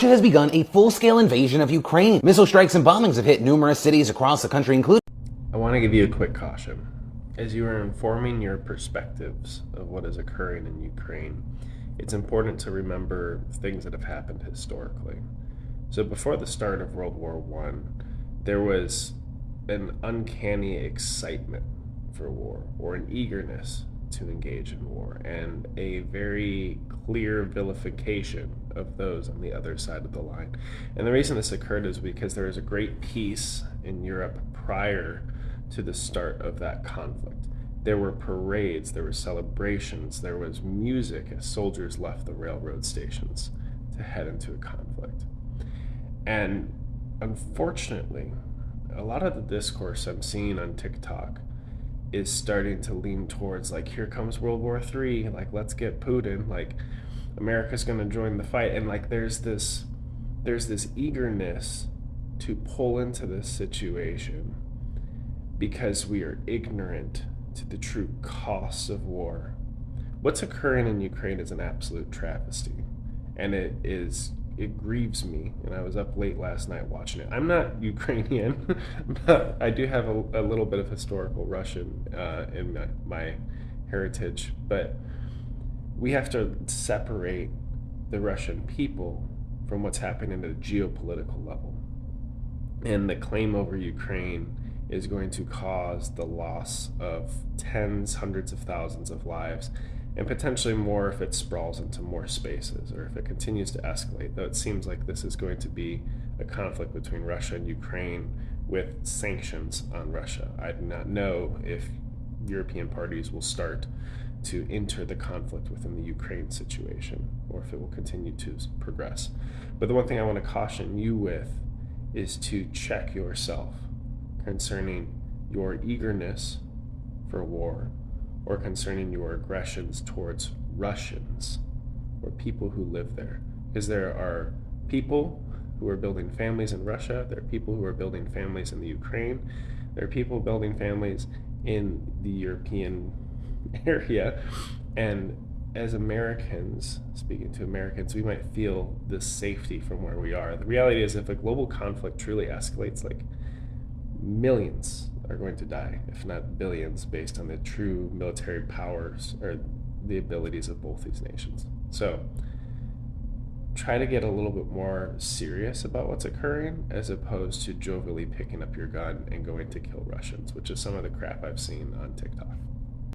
Russia has begun a full-scale invasion of Ukraine. Missile strikes and bombings have hit numerous cities across the country, including... I want to give you a quick caution. As you are informing your perspectives of what is occurring in Ukraine, it's important to remember things that have happened historically. So before the start of World War I, there was an uncanny excitement for war, or an eagerness to engage in war, and a very clear vilification of those on the other side of the line. And the reason this occurred is because there was a great peace in Europe prior to the start of that conflict. There were parades, there were celebrations, there was music as soldiers left the railroad stations to head into a conflict. And unfortunately, a lot of the discourse I'm seeing on TikTok is starting to lean towards, like, here comes World War III, like, let's get Putin, like, America's going to join the fight. And like there's this eagerness to pull into this situation because we are ignorant to the true costs of war. What's occurring in Ukraine is an absolute travesty, and it grieves me. And I was up late last night watching it. I'm not Ukrainian, but I do have a little bit of historical Russian in my heritage. But we have to separate the Russian people from what's happening at a geopolitical level. And the claim over Ukraine is going to cause the loss of tens, hundreds of thousands of lives, and potentially more if it sprawls into more spaces or if it continues to escalate, though it seems like this is going to be a conflict between Russia and Ukraine with sanctions on Russia. I do not know if European parties will start to enter the conflict within the Ukraine situation or if it will continue to progress. But the one thing I want to caution you with is to check yourself concerning your eagerness for war or concerning your aggressions towards Russians or people who live there. Because there are people who are building families in Russia, there are people who are building families in the Ukraine, there are people building families in the European area, and as Americans, speaking to Americans, we might feel this safety from where we are. The reality is if a global conflict truly escalates, like, millions are going to die, if not billions, based on the true military powers or the abilities of both these nations. So try to get a little bit more serious about what's occurring as opposed to jovially picking up your gun and going to kill Russians, which is some of the crap I've seen on TikTok.